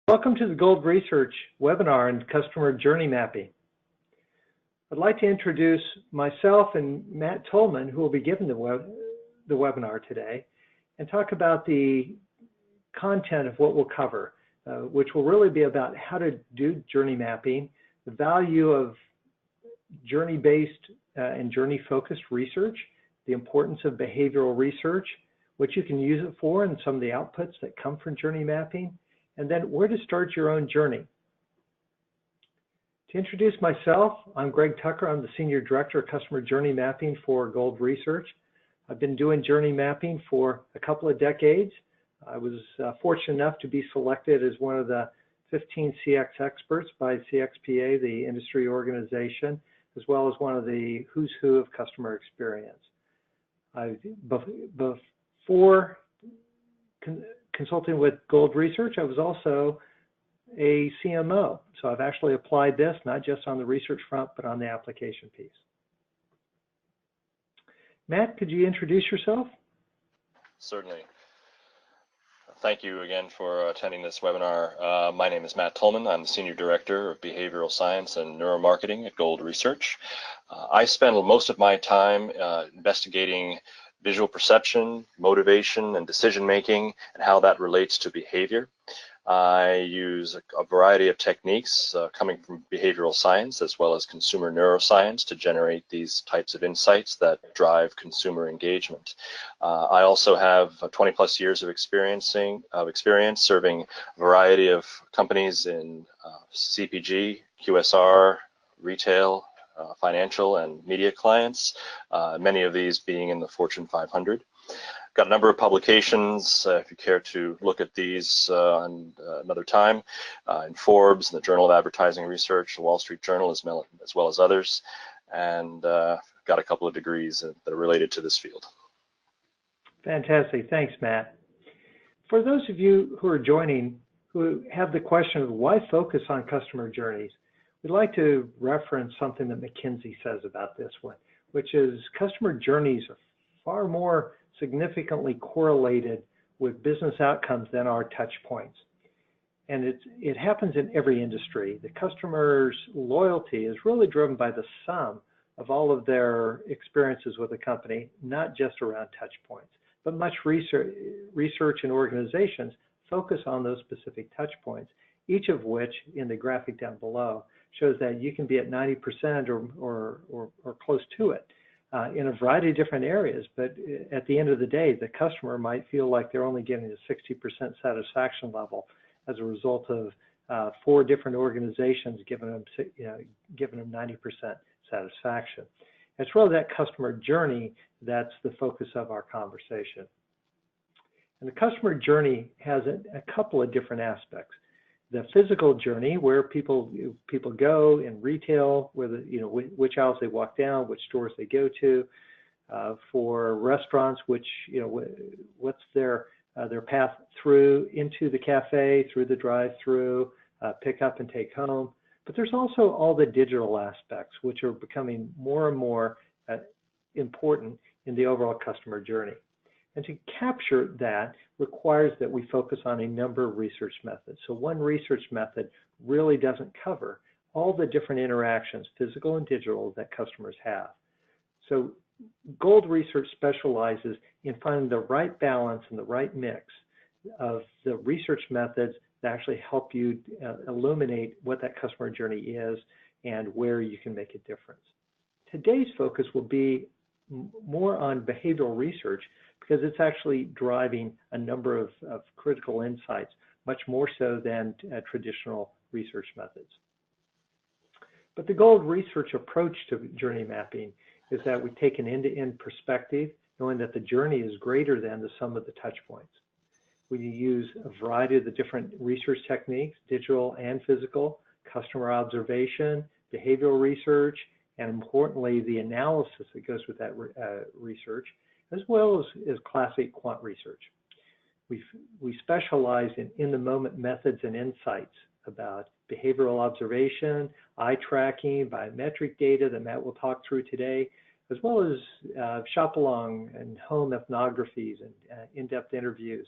Welcome to the Gold Research webinar on customer journey mapping. I'd like to introduce myself and Matt Tolman, who will be giving the webinar today, and talk about the content of what we'll cover, which will really be about how to do journey mapping, the value of journey-based and journey-focused research, the importance of behavioral research, what you can use it for, and some of the outputs that come from journey mapping, and then where to start your own journey. To introduce myself, I'm Greg Tucker. I'm the Senior Director of Customer Journey Mapping for Gold Research. I've been doing journey mapping for a couple of decades. I was fortunate enough to be selected as one of the 15 CX experts by CXPA, the industry organization, as well as one of the who's who of customer experience. Before consulting with Gold Research, I was also a CMO. So I've actually applied this not just on the research front, but on the application piece. Matt, could you introduce yourself? Certainly. Thank you again for attending this webinar. My name is Matt Tolman. I'm the Senior Director of Behavioral Science and Neuromarketing at Gold Research. I spend most of my time investigating visual perception, motivation, and decision-making, and how that relates to behavior. I use a variety of techniques coming from behavioral science as well as consumer neuroscience to generate these types of insights that drive consumer engagement. I also have 20 plus years of experience serving a variety of companies in CPG, QSR, retail, financial and media clients, many of these being in the Fortune 500. Got a number of publications, if you care to look at these on another time, in Forbes, in the Journal of Advertising Research, the Wall Street Journal, as well as others, and got a couple of degrees that are related to this field. Fantastic. Thanks, Matt. For those of you who are joining who have the question of why focus on customer journeys, we'd like to reference something that McKinsey says about this one, which is customer journeys are far more significantly correlated with business outcomes than our touch points. And it happens in every industry. The customer's loyalty is really driven by the sum of all of their experiences with a company, not just around touch points. But much research and organizations focus on those specific touch points, each of which, in the graphic down below, shows that you can be at 90% or close to it in a variety of different areas. But at the end of the day, the customer might feel like they're only getting a 60% satisfaction level as a result of 4 different organizations giving them 90% satisfaction. It's really that customer journey that's the focus of our conversation. And the customer journey has a couple of different aspects. The physical journey, where people go in retail, where which aisles they walk down, which stores they go to. For restaurants, what's their path through into the cafe, through the drive-through, pick up and take home. But there's also all the digital aspects, which are becoming more and more important in the overall customer journey. And to capture that requires that we focus on a number of research methods. So one research method really doesn't cover all the different interactions, physical and digital, that customers have. So Gold Research specializes in finding the right balance and the right mix of the research methods that actually help you illuminate what that customer journey is and where you can make a difference. Today's focus will be more on behavioral research, because it's actually driving a number of critical insights, much more so than traditional research methods. But the Gold Research approach to journey mapping is that we take an end-to-end perspective, knowing that the journey is greater than the sum of the touch points. We use a variety of the different research techniques, digital and physical, customer observation, behavioral research, and importantly, the analysis that goes with that research, as well as classic quant research. We specialize in the moment methods and insights about behavioral observation, eye tracking, biometric data that Matt will talk through today, as well as shop along and home ethnographies and in-depth interviews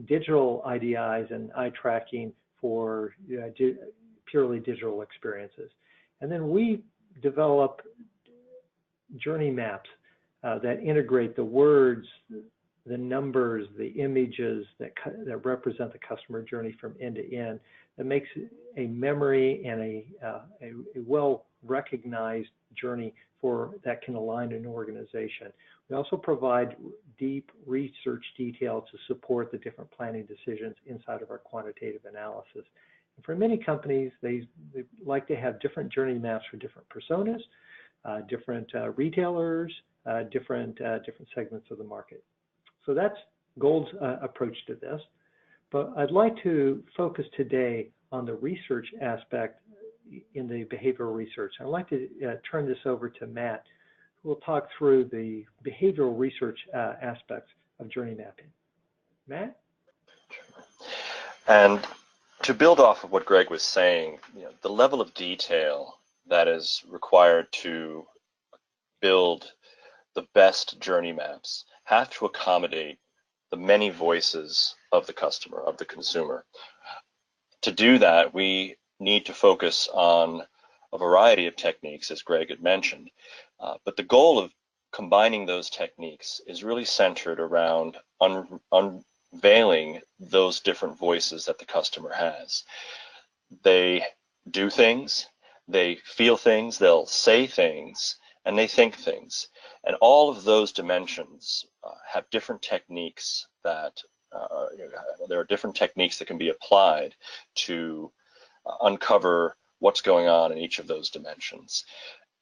digital IDIs and eye tracking for purely digital experiences. And then we develop journey maps that integrate the words, the numbers, the images that represent the customer journey from end to end. That makes a memory and a well-recognized journey that can align an organization. We also provide deep research detail to support the different planning decisions inside of our quantitative analysis. And for many companies, they like to have different journey maps for different personas, different retailers, different segments of the market. So that's Gold's approach to this. But I'd like to focus today on the research aspect in the behavioral research. I'd like to turn this over to Matt, who will talk through the behavioral research aspects of journey mapping. Matt? And to build off of what Greg was saying, the level of detail that is required to build the best journey maps have to accommodate the many voices of the customer, of the consumer. To do that, we need to focus on a variety of techniques, as Greg had mentioned, but the goal of combining those techniques is really centered around unveiling those different voices that the customer has. They do things, they feel things, they'll say things, and they think things. And all of those dimensions have different techniques that, there are different techniques that can be applied to uncover what's going on in each of those dimensions.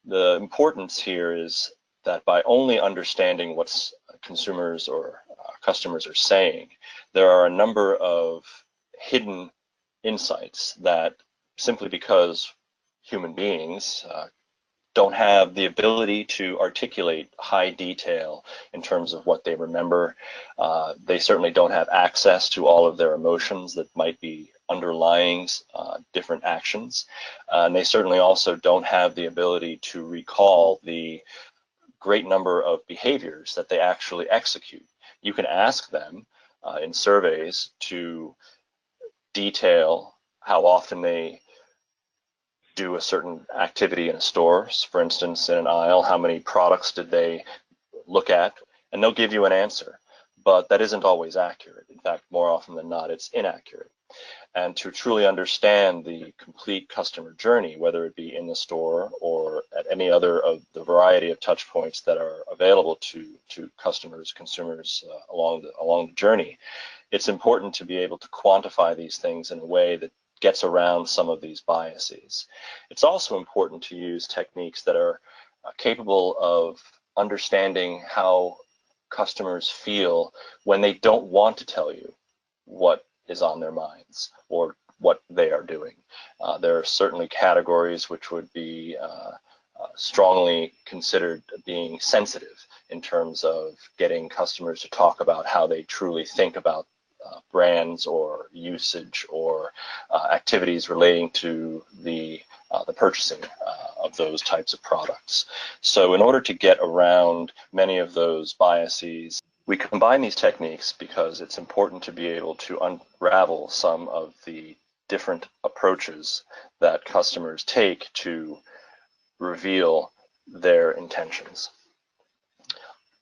The importance here is that by only understanding what consumers or customers are saying, there are a number of hidden insights that, simply because human beings don't have the ability to articulate high detail in terms of what they remember. They certainly don't have access to all of their emotions that might be underlying different actions. And they certainly also don't have the ability to recall the great number of behaviors that they actually execute. You can ask them in surveys to detail how often they do a certain activity in a store. For instance, in an aisle, how many products did they look at? And they'll give you an answer, but that isn't always accurate. In fact, more often than not, it's inaccurate. And to truly understand the complete customer journey, whether it be in the store or at any other of the variety of touch points that are available to customers, consumers along the journey, it's important to be able to quantify these things in a way that gets around some of these biases. It's also important to use techniques that are capable of understanding how customers feel when they don't want to tell you what is on their minds or what they are doing. There are certainly categories which would be strongly considered being sensitive in terms of getting customers to talk about how they truly think about brands or usage or activities relating to the purchasing of those types of products. So in order to get around many of those biases, we combine these techniques because it's important to be able to unravel some of the different approaches that customers take to reveal their intentions.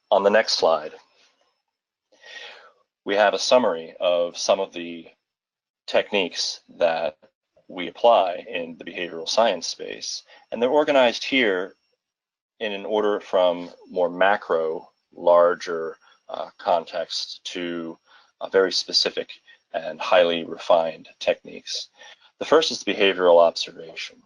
On the next slide, we have a summary of some of the techniques that we apply in the behavioral science space, and they're organized here in an order from more macro, larger context to very specific and highly refined techniques. The first is behavioral observation.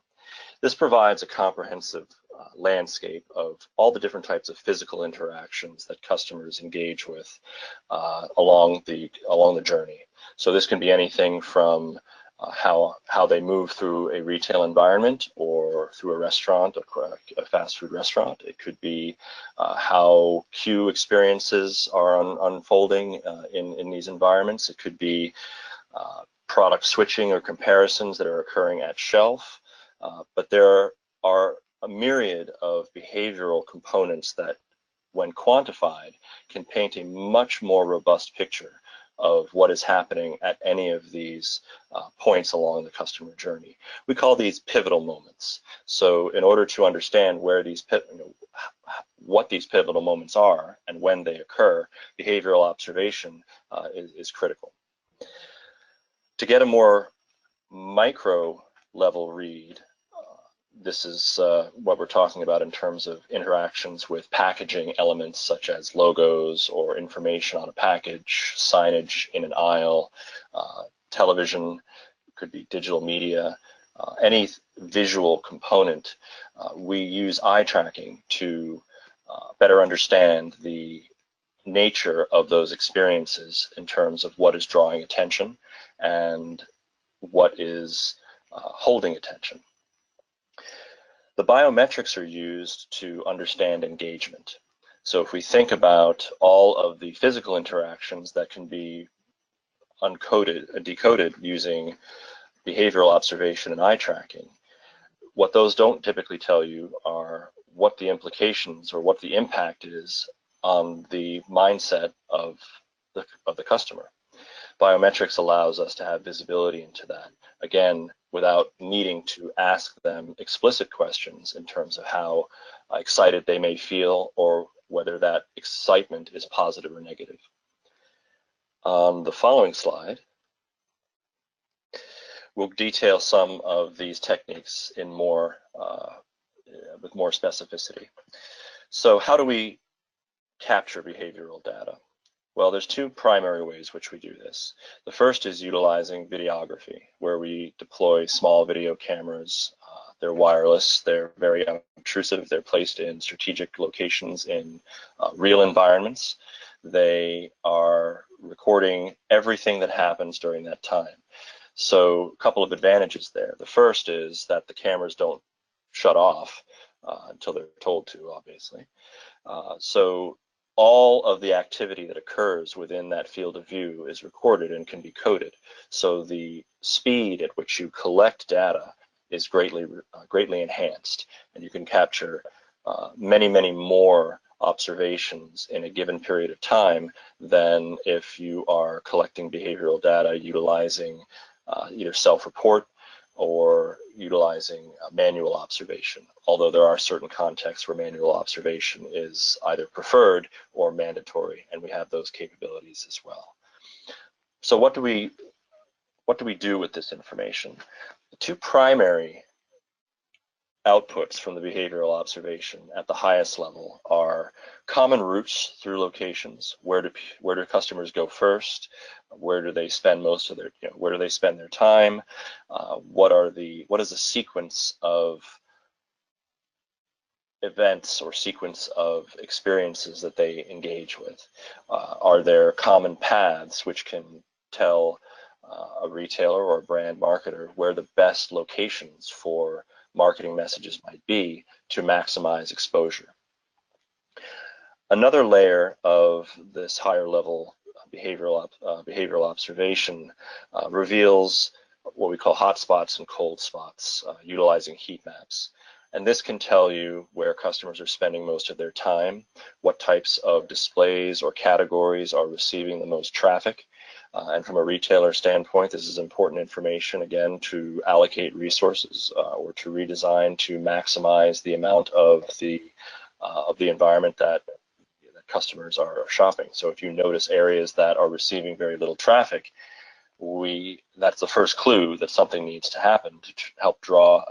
This provides a comprehensive landscape of all the different types of physical interactions that customers engage with along the journey. So this can be anything from how they move through a retail environment or through a restaurant, a fast food restaurant. It could be how queue experiences are unfolding in these environments. It could be product switching or comparisons that are occurring at shelf. But there are a myriad of behavioral components that, when quantified, can paint a much more robust picture of what is happening at any of these points along the customer journey. We call these pivotal moments. So in order to understand where these what these pivotal moments are and when they occur, behavioral observation is critical. To get a more micro level read, this is what we're talking about in terms of interactions with packaging elements such as logos or information on a package, signage in an aisle, television, could be digital media, any visual component. We use eye tracking to better understand the nature of those experiences in terms of what is drawing attention and what is holding attention. The biometrics are used to understand engagement. So if we think about all of the physical interactions that can be decoded using behavioral observation and eye tracking, what those don't typically tell you are what the implications or what the impact is on the mindset of the customer. Biometrics allows us to have visibility into that, again, without needing to ask them explicit questions in terms of how excited they may feel or whether that excitement is positive or negative. On the following slide, we'll detail some of these techniques in with more specificity. So how do we capture behavioral data? Well, there's two primary ways which we do this. The first is utilizing videography, where we deploy small video cameras. They're wireless, they're very unobtrusive, they're placed in strategic locations in real environments. They are recording everything that happens during that time. So a couple of advantages there. The first is that the cameras don't shut off until they're told to, obviously. So all of the activity that occurs within that field of view is recorded and can be coded. So the speed at which you collect data is greatly enhanced, and you can capture many, many more observations in a given period of time than if you are collecting behavioral data utilizing either self-report or utilizing manual observation, although there are certain contexts where manual observation is either preferred or mandatory, and we have those capabilities as well. So what do we do with this information? The two primary outputs from the behavioral observation at the highest level are common routes through locations. Where do customers go first? Where do they spend most of their, where do they spend their time? What is the sequence of events or sequence of experiences that they engage with? Are there common paths which can tell a retailer or a brand marketer where the best locations for marketing messages might be to maximize exposure? Another layer of this higher level behavioral observation reveals what we call hot spots and cold spots, utilizing heat maps. And this can tell you where customers are spending most of their time, what types of displays or categories are receiving the most traffic. And from a retailer standpoint, this is important information, again, to allocate resources or to redesign to maximize the amount of the environment that customers are shopping. So if you notice areas that are receiving very little traffic, that's the first clue that something needs to happen to help draw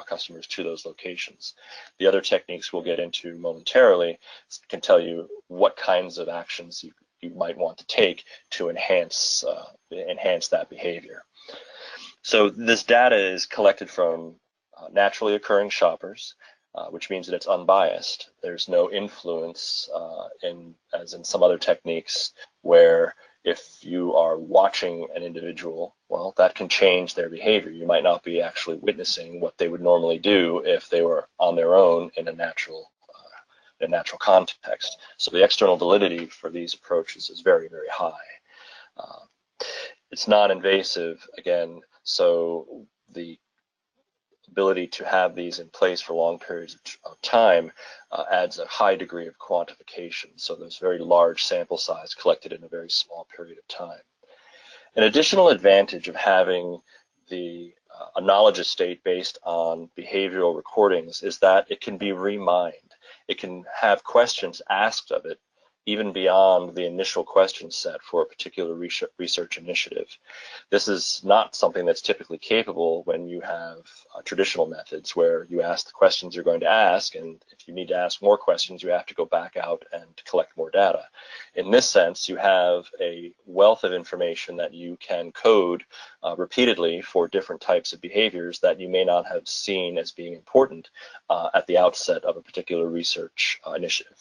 customers to those locations. The other techniques we'll get into momentarily can tell you what kinds of actions you might want to take to enhance that behavior. So this data is collected from naturally occurring shoppers, which means that it's unbiased. There's no influence as in some other techniques where if you are watching an individual, well, that can change their behavior. You might not be actually witnessing what they would normally do if they were on their own in a natural context. So the external validity for these approaches is very, very high. It's non-invasive, again, so the ability to have these in place for long periods of time adds a high degree of quantification. So there's very large sample size collected in a very small period of time. An additional advantage of having a knowledge estate based on behavioral recordings is that it can be remined. It can have questions asked of it even beyond the initial question set for a particular research initiative. This is not something that's typically capable when you have traditional methods where you ask the questions you're going to ask, and if you need to ask more questions, you have to go back out and collect more data. In this sense, you have a wealth of information that you can code repeatedly for different types of behaviors that you may not have seen as being important at the outset of a particular research initiative.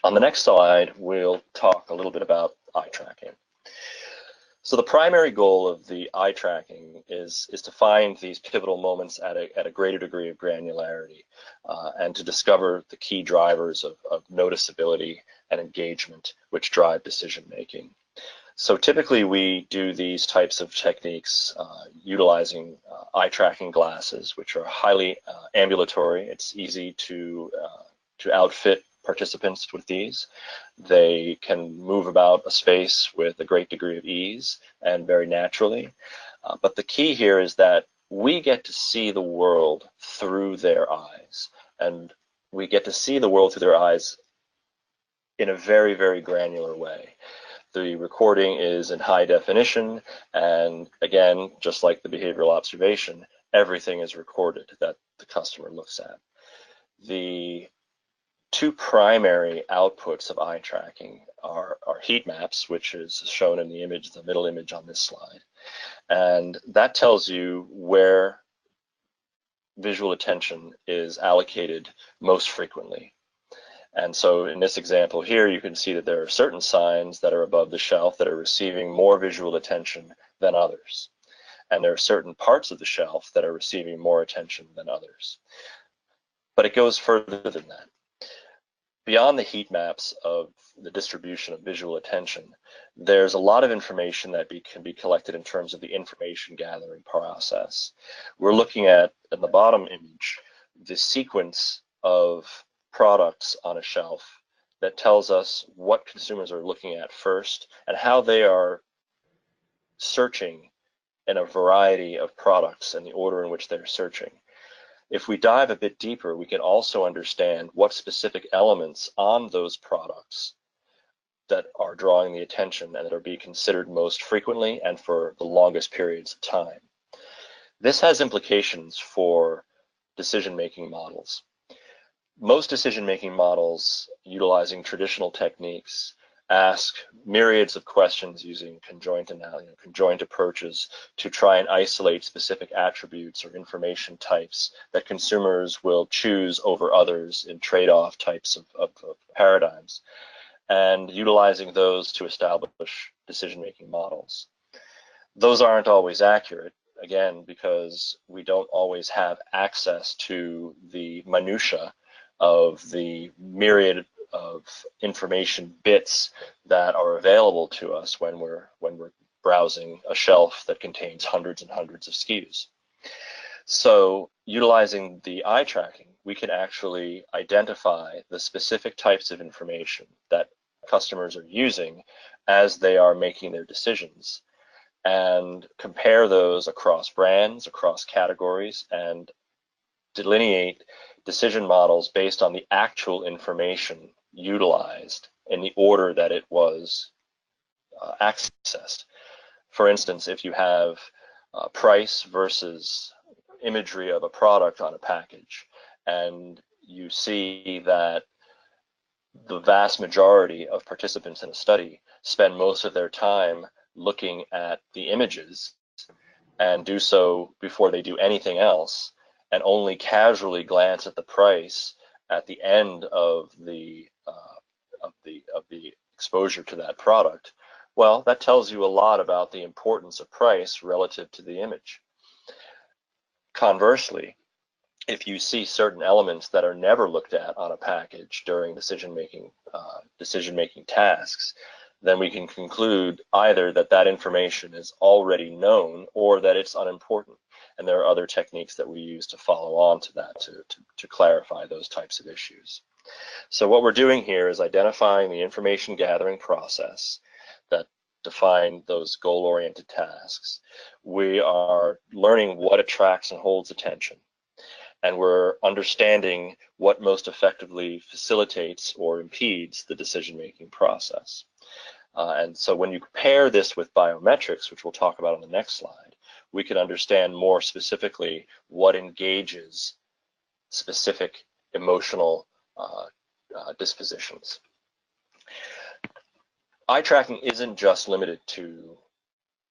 On the next slide, we'll talk a little bit about eye tracking. So the primary goal of the eye tracking is to find these pivotal moments at a greater degree of granularity and to discover the key drivers of noticeability and engagement which drive decision making. So typically we do these types of techniques utilizing eye tracking glasses, which are highly ambulatory. It's easy to outfit participants with these. They can move about a space with a great degree of ease and very naturally. But the key here is that we get to see the world through their eyes, and we get to see the world through their eyes in a very, very granular way. The recording is in high definition, and again, just like the behavioral observation, everything is recorded that the customer looks at. The two primary outputs of eye tracking are heat maps, which is shown in the image, the middle image on this slide. And that tells you where visual attention is allocated most frequently. And so in this example here, you can see that there are certain signs that are above the shelf that are receiving more visual attention than others. And there are certain parts of the shelf that are receiving more attention than others. But it goes further than that. Beyond the heat maps of the distribution of visual attention, there's a lot of information that can be collected in terms of the information gathering process. We're looking at, in the bottom image, the sequence of products on a shelf that tells us what consumers are looking at first and how they are searching in a variety of products in the order in which they're searching. If we dive a bit deeper, we can also understand what specific elements on those products that are drawing the attention and that are being considered most frequently and for the longest periods of time. This has implications for decision-making models. Most decision-making models utilizing traditional techniques ask myriads of questions using conjoint approaches to try and isolate specific attributes or information types that consumers will choose over others in trade-off types of paradigms, and utilizing those to establish decision-making models. Those aren't always accurate, again, because we don't always have access to the minutia of the myriad of information bits that are available to us when we're browsing a shelf that contains hundreds and hundreds of SKUs. So utilizing the eye tracking, we can actually identify the specific types of information that customers are using as they are making their decisions and compare those across brands, across categories, and delineate decision models based on the actual information utilized in the order that it was accessed. For instance, if you have price versus imagery of a product on a package, and you see that the vast majority of participants in a study spend most of their time looking at the images and do so before they do anything else, and only casually glance at the price at the end of the exposure to that product, well, that tells you a lot about the importance of price relative to the image. Conversely, if you see certain elements that are never looked at on a package during decision-making tasks, then we can conclude either that that information is already known or that it's unimportant. And there are other techniques that we use to follow on to that to clarify those types of issues. So what we're doing here is identifying the information gathering process that define those goal-oriented tasks. We are learning what attracts and holds attention, and we're understanding what most effectively facilitates or impedes the decision-making process. And so when you pair this with biometrics, which we'll talk about on the next slide, we can understand more specifically what engages specific emotional dispositions. Eye tracking isn't just limited to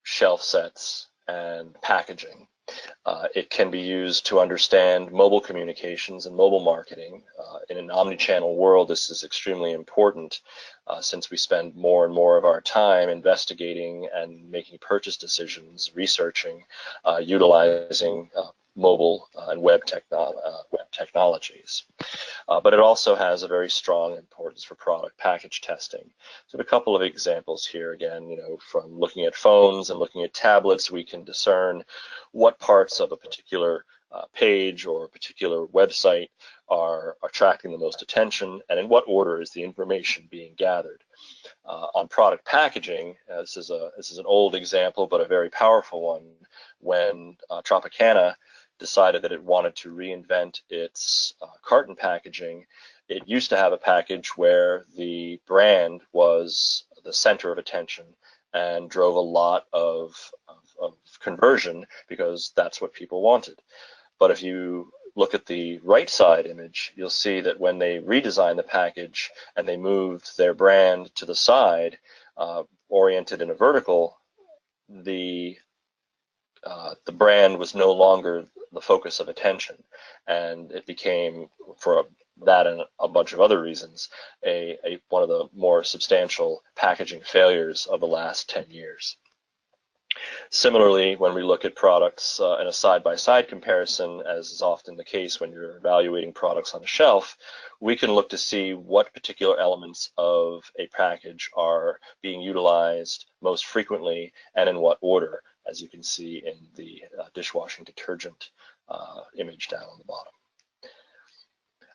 shelf sets and packaging. It can be used to understand mobile communications and mobile marketing. In an omni-channel world, this is extremely important since we spend more and more of our time investigating and making purchase decisions, researching, utilizing mobile and web technologies. But it also has a very strong importance for product package testing. So a couple of examples here, again, from looking at phones and looking at tablets, we can discern what parts of a particular page or a particular website are attracting the most attention, and in what order is the information being gathered. On product packaging, this is an old example, but a very powerful one. When Tropicana decided that it wanted to reinvent its carton packaging, it used to have a package where the brand was the center of attention and drove a lot of conversion because that's what people wanted. But if you look at the right side image, you'll see that when they redesigned the package and they moved their brand to the side, oriented in a vertical, the brand was no longer the focus of attention, and it became, for that and a bunch of other reasons, one of the more substantial packaging failures of the last 10 years. Similarly, when we look at products in a side-by-side comparison, as is often the case when you're evaluating products on a shelf, we can look to see what particular elements of a package are being utilized most frequently and in what order, as you can see in the dishwashing detergent image down on the bottom.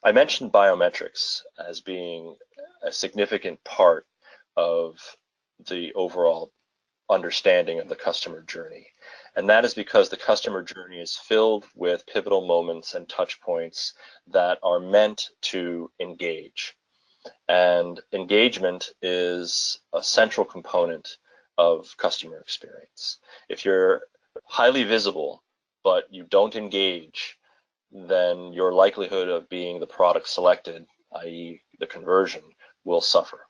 I mentioned biometrics as being a significant part of the overall understanding of the customer journey. And that is because the customer journey is filled with pivotal moments and touch points that are meant to engage. And engagement is a central component of customer experience. If you're highly visible, but you don't engage, then your likelihood of being the product selected, i.e. the conversion, will suffer.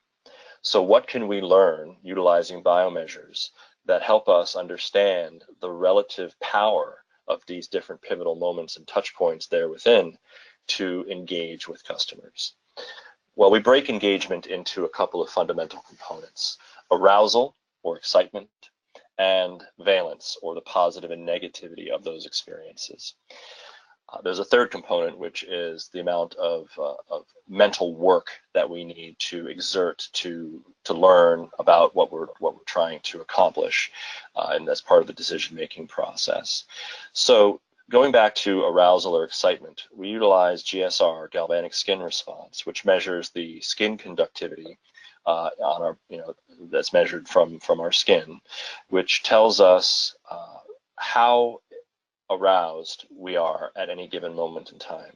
So what can we learn utilizing biomeasures that help us understand the relative power of these different pivotal moments and touch points there within to engage with customers? Well, we break engagement into a couple of fundamental components: arousal, or excitement, and valence, or the positive and negativity of those experiences. There's a third component, which is the amount of mental work that we need to exert to learn about what we're trying to accomplish, and that's part of the decision-making process. So going back to arousal or excitement, we utilize GSR, galvanic skin response, which measures the skin conductivity on our, that's measured from our skin, which tells us how aroused we are at any given moment in time.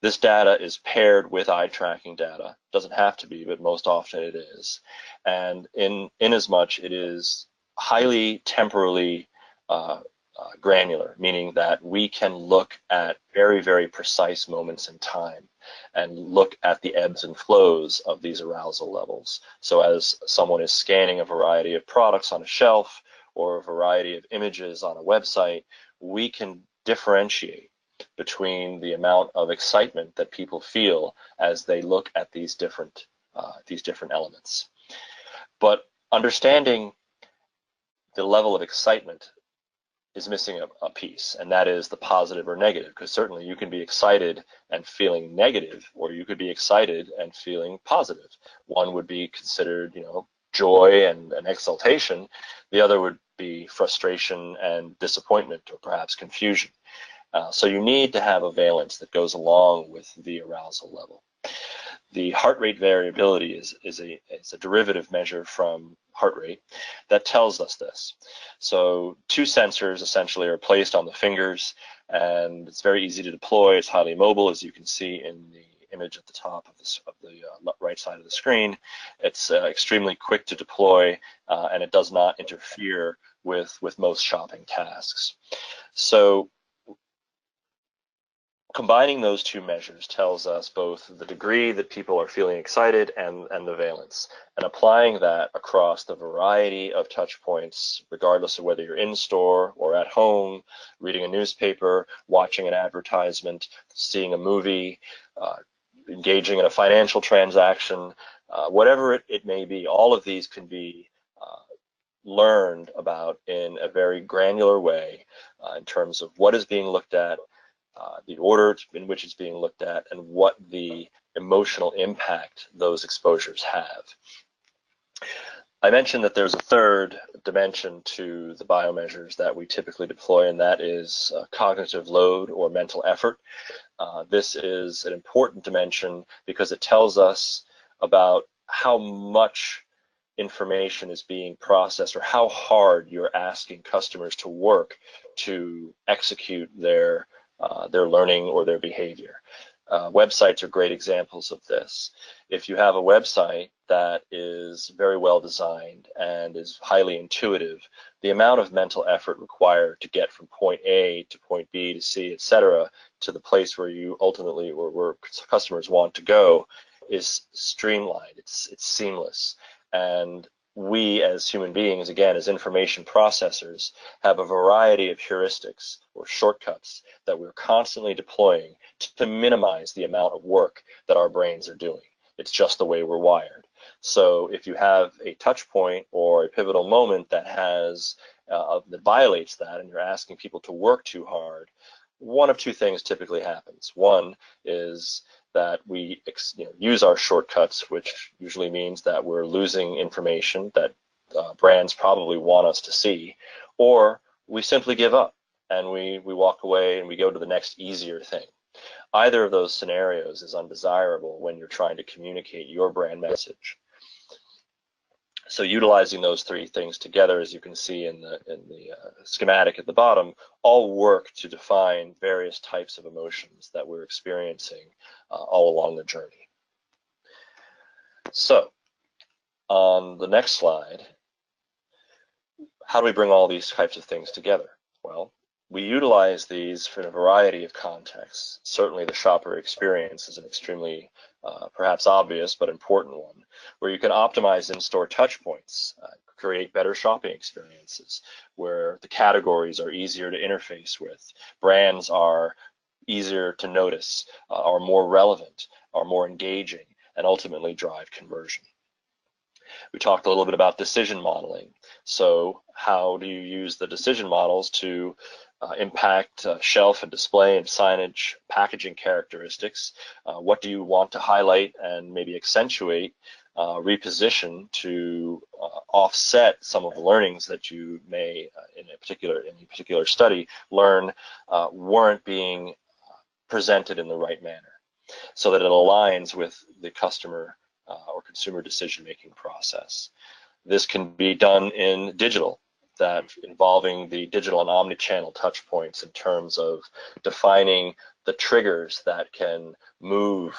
This data is paired with eye tracking data. Doesn't have to be, but most often it is. And in as much it is highly temporally granular, meaning that we can look at very, very precise moments in time and look at the ebbs and flows of these arousal levels. So as someone is scanning a variety of products on a shelf or a variety of images on a website, we can differentiate between the amount of excitement that people feel as they look at these different elements. But understanding the level of excitement is missing a piece, and that is the positive or negative, because certainly you can be excited and feeling negative, or you could be excited and feeling positive. One would be considered, joy and exultation. The other would be frustration and disappointment, or perhaps confusion. So you need to have a valence that goes along with the arousal level. The heart rate variability is a derivative measure from heart rate that tells us this. So two sensors essentially are placed on the fingers, and it's very easy to deploy. It's highly mobile, as you can see in the image at the top of the right side of the screen. It's extremely quick to deploy, and it does not interfere with most shopping tasks. So combining those two measures tells us both the degree that people are feeling excited and the valence, and applying that across the variety of touch points, regardless of whether you're in store or at home, reading a newspaper, watching an advertisement, seeing a movie, engaging in a financial transaction, whatever it may be. All of these can be learned about in a very granular way in terms of what is being looked at, the order in which it's being looked at, and what the emotional impact those exposures have. I mentioned that there's a third dimension to the biomeasures that we typically deploy, and that is cognitive load or mental effort. This is an important dimension because it tells us about how much information is being processed, or how hard you're asking customers to work to execute their learning or their behavior. Websites are great examples of this. If you have a website that is very well designed and is highly intuitive, the amount of mental effort required to get from point A to point B to C, etc., to the place where you ultimately, or where customers want to go, is streamlined. It's seamless. And we as human beings, again, as information processors, have a variety of heuristics or shortcuts that we're constantly deploying to minimize the amount of work that our brains are doing. It's just the way we're wired. So if you have a touch point or a pivotal moment that that violates that, and you're asking people to work too hard, one of two things typically happens. One is that we use our shortcuts, which usually means that we're losing information that brands probably want us to see, or we simply give up and we walk away and we go to the next easier thing. Either of those scenarios is undesirable when you're trying to communicate your brand message. So utilizing those three things together, as you can see in the schematic at the bottom, all work to define various types of emotions that we're experiencing all along the journey. So on the next slide, how do we bring all these types of things together? Well, we utilize these for a variety of contexts. Certainly the shopper experience is an extremely perhaps obvious but important one, where you can optimize in-store touch points, create better shopping experiences, where the categories are easier to interface with, brands are easier to notice, are more relevant, are more engaging, and ultimately drive conversion. We talked a little bit about decision modeling. So how do you use the decision models to impact shelf and display and signage, packaging characteristics? What do you want to highlight and maybe accentuate, reposition to offset some of the learnings that you may, in a particular study, learn weren't being presented in the right manner, so that it aligns with the customer or consumer decision-making process. This can be done in digital, that involving the digital and omni-channel touch points in terms of defining the triggers that can move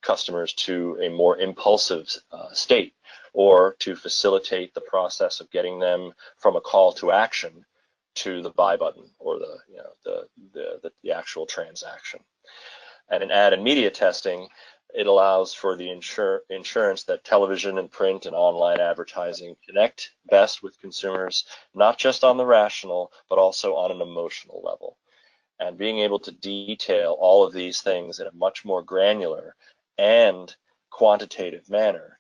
customers to a more impulsive state, or to facilitate the process of getting them from a call to action to the buy button, or the actual transaction. And in ad and media testing, it allows for the insurance that television and print and online advertising connect best with consumers, not just on the rational, but also on an emotional level. And being able to detail all of these things in a much more granular and quantitative manner,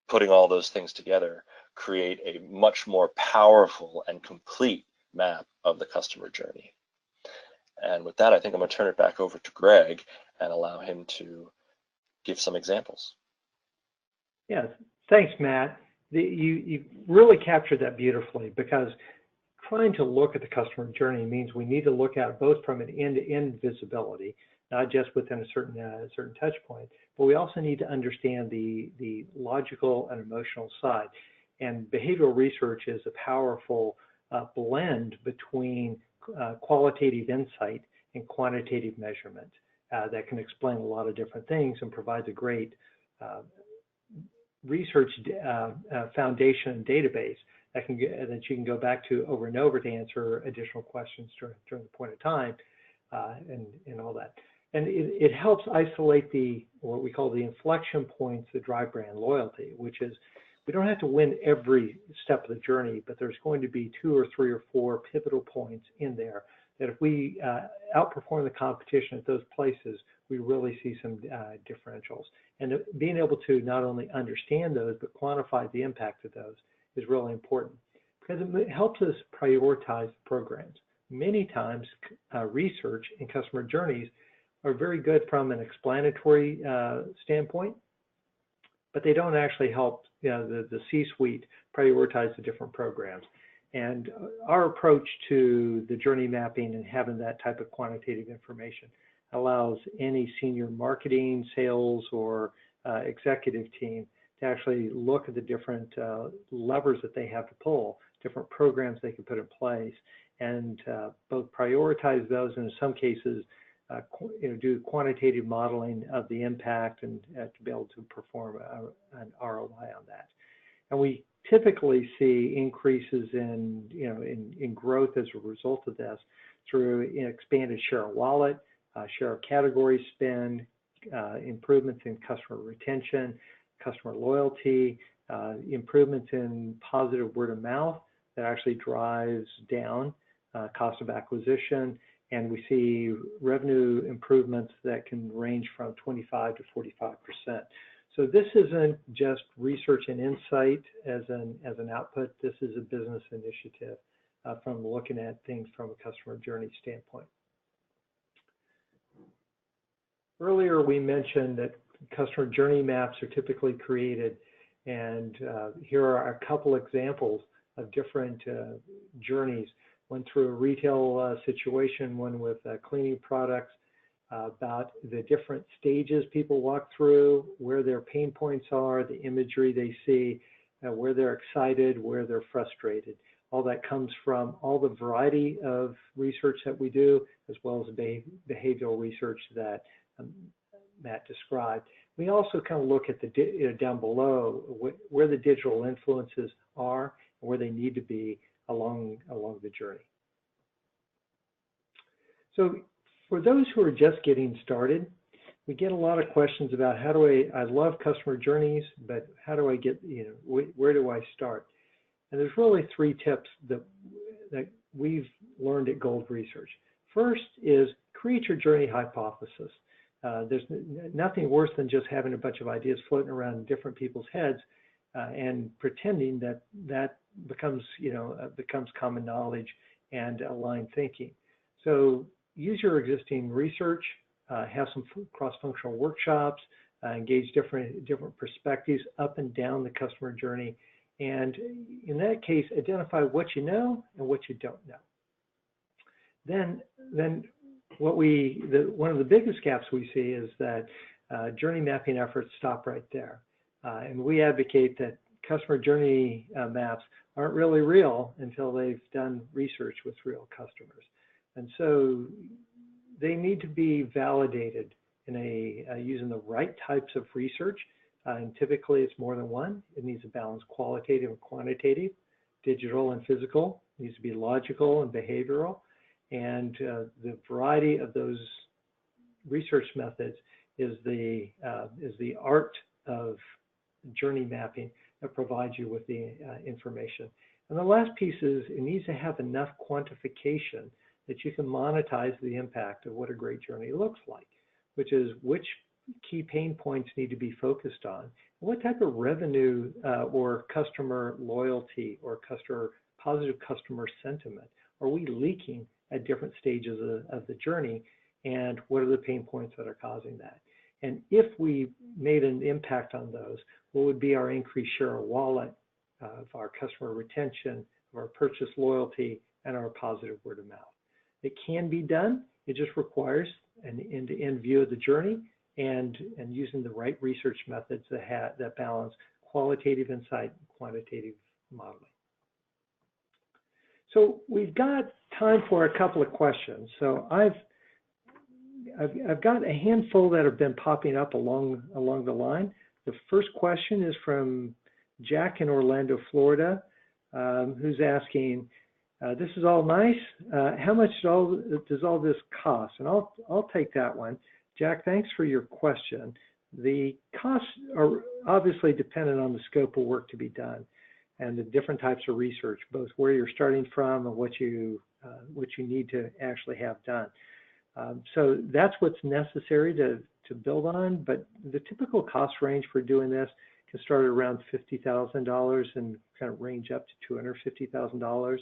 putting all those things together, create a much more powerful and complete map of the customer journey. And with that, I think I'm going to turn it back over to Greg and allow him to give some examples. Yeah, thanks, Matt. you really captured that beautifully, because trying to look at the customer journey means we need to look at both from an end-to-end visibility, not just within a certain touch point, but we also need to understand the logical and emotional side. And behavioral research is a powerful blend between qualitative insight and quantitative measurement that can explain a lot of different things and provides a great research foundation and database that you can go back to over and over to answer additional questions during the point of time and all that. And it helps isolate what we call the inflection points that drive brand loyalty, which is we don't have to win every step of the journey, but there's going to be 2 or 3 or 4 pivotal points in there that if we outperform the competition at those places, we really see some differentials. And being able to not only understand those, but quantify the impact of those is really important, because it helps us prioritize programs. Many times, research and customer journeys are very good from an explanatory standpoint, but they don't actually help the C-suite prioritize the different programs. And our approach to the journey mapping and having that type of quantitative information allows any senior marketing, sales, or executive team to actually look at the different levers that they have to pull, different programs they can put in place, and both prioritize those, and in some cases do quantitative modeling of the impact and to be able to perform an ROI on that. And we typically see increases in growth as a result of this through expanded share of wallet, share of category spend, improvements in customer retention, customer loyalty, improvements in positive word of mouth that actually drives down cost of acquisition. And we see revenue improvements that can range from 25 to 45%. So this isn't just research and insight as an output. This is a business initiative from looking at things from a customer journey standpoint. Earlier, we mentioned that customer journey maps are typically created, and here are a couple examples of different journeys. One through a retail situation, one with cleaning products, about the different stages people walk through, where their pain points are, the imagery they see, where they're excited, where they're frustrated. All that comes from all the variety of research that we do, as well as behavioral research that Matt described. We also kind of look at the down below where the digital influences are and where they need to be along the journey. So for those who are just getting started, we get a lot of questions about how do I love customer journeys, but how do I get, where do I start? And there's really 3 tips that we've learned at Gold Research. First is create your journey hypothesis. There's nothing worse than just having a bunch of ideas floating around in different people's heads and pretending that becomes common knowledge and aligned thinking. So use your existing research, have some cross-functional workshops, engage different perspectives up and down the customer journey, and in that case, identify what you know and what you don't know. Then one of the biggest gaps we see is that journey mapping efforts stop right there, and we advocate that customer journey maps aren't really real until they've done research with real customers. And so they need to be validated using the right types of research, and typically it's more than one. It needs to balance qualitative and quantitative, digital and physical. It needs to be logical and behavioral, and the variety of those research methods is the art of journey mapping that provides you with the information. And the last piece is it needs to have enough quantification that you can monetize the impact of what a great journey looks like, which is which key pain points need to be focused on, what type of revenue or customer loyalty or positive customer sentiment are we leaking at different stages of the journey, and what are the pain points that are causing that. And if we made an impact on those, what would be our increased share of wallet of our customer retention, of our purchase loyalty, and our positive word of mouth. It can be done. It just requires an end-to-end view of the journey and using the right research methods that balance qualitative insight and quantitative modeling. So we've got time for a couple of questions. So I've got a handful that have been popping up along the line. The first question is from Jack in Orlando, Florida, who's asking, this is all nice. How much does all this cost? And I'll take that one. Jack, thanks for your question. The costs are obviously dependent on the scope of work to be done and the different types of research, both where you're starting from and what you need to actually have done. So that's what's necessary to build on, but the typical cost range for doing this can start at around $50,000 and kind of range up to $250,000.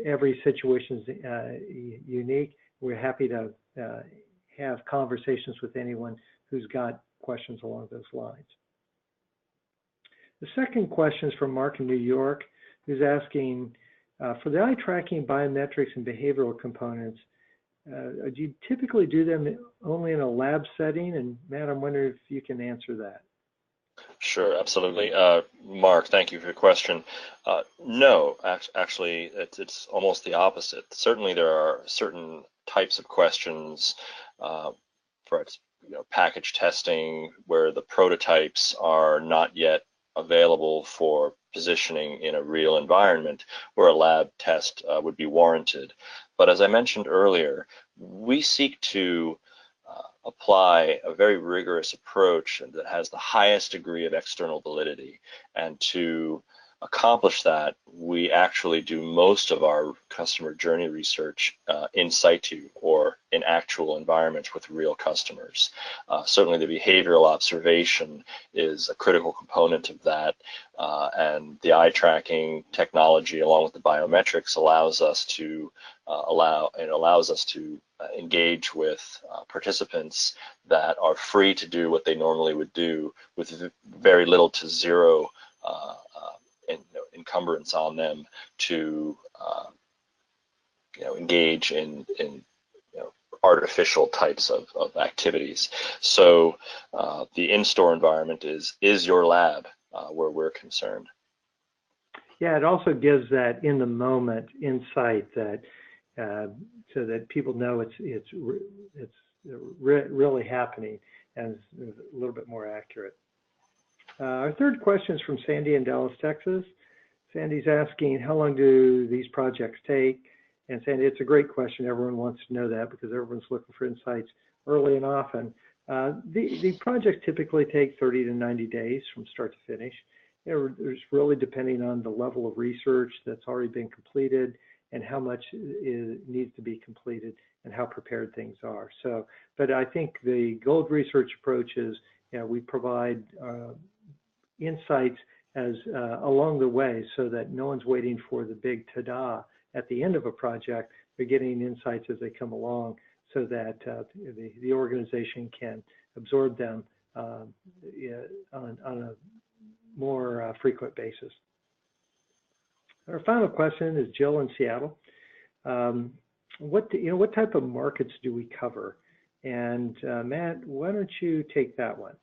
Every situation is unique. We're happy to have conversations with anyone who's got questions along those lines. The second question is from Mark in New York, who's asking, for the eye tracking, biometrics, and behavioral components, do you typically do them only in a lab setting? And Matt, I'm wondering if you can answer that. Sure, absolutely. Mark, thank you for your question. No, actually, it's almost the opposite. Certainly, there are certain types of questions for package testing where the prototypes are not yet available for positioning in a real environment where a lab test would be warranted. But as I mentioned earlier, we seek to apply a very rigorous approach that has the highest degree of external validity. And to accomplish that, we actually do most of our customer journey research in situ or in actual environments with real customers. Certainly the behavioral observation is a critical component of that, and the eye tracking technology along with the biometrics allows us to engage with participants that are free to do what they normally would do with very little to zero encumbrance on them to engage in artificial types of activities. So the in-store environment is your lab where we're concerned. Yeah, it also gives that in the moment insight that so that people know it's really happening and it's a little bit more accurate. Our third question is from Sandy in Dallas, Texas. Sandy's asking, how long do these projects take? And Sandy, it's a great question. Everyone wants to know that because everyone's looking for insights early and often. The projects typically take 30 to 90 days from start to finish. There's really depending on the level of research that's already been completed and how much needs to be completed and how prepared things are. So, but I think the Gold Research approach is, we provide insights as along the way so that no one's waiting for the big ta-da at the end of a project. They're getting insights as they come along so that the organization can absorb them on a more frequent basis. Our final question is Jill in Seattle. What type of markets do we cover? And Matt, why don't you take that one?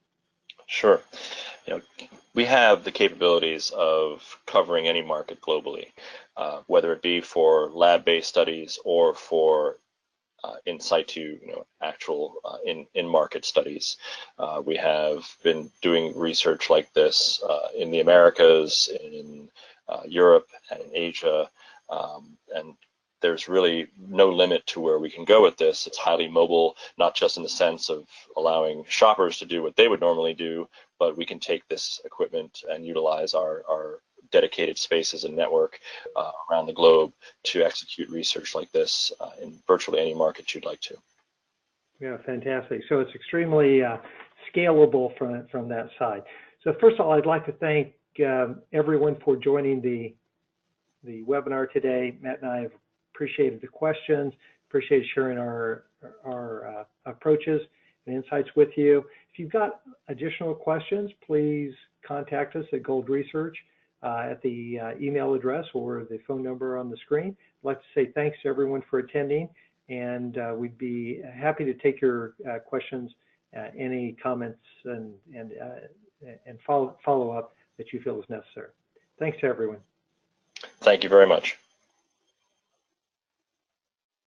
Sure. We have the capabilities of covering any market globally, whether it be for lab-based studies or for in situ, actual in-market studies. We have been doing research like this in the Americas, in Europe, and in Asia, and there's really no limit to where we can go with this. It's highly mobile, not just in the sense of allowing shoppers to do what they would normally do, but we can take this equipment and utilize our dedicated spaces and network around the globe to execute research like this in virtually any market you'd like to. Yeah, fantastic. So it's extremely scalable from that side. So first of all, I'd like to thank everyone for joining the webinar today. Matt and I have appreciated the questions, appreciated sharing our approaches and insights with you. If you've got additional questions, please contact us at Gold Research. at the email address or the phone number on the screen. I'd like to say thanks to everyone for attending, and we'd be happy to take your questions, any comments, and follow up that you feel is necessary. Thanks to everyone. Thank you very much.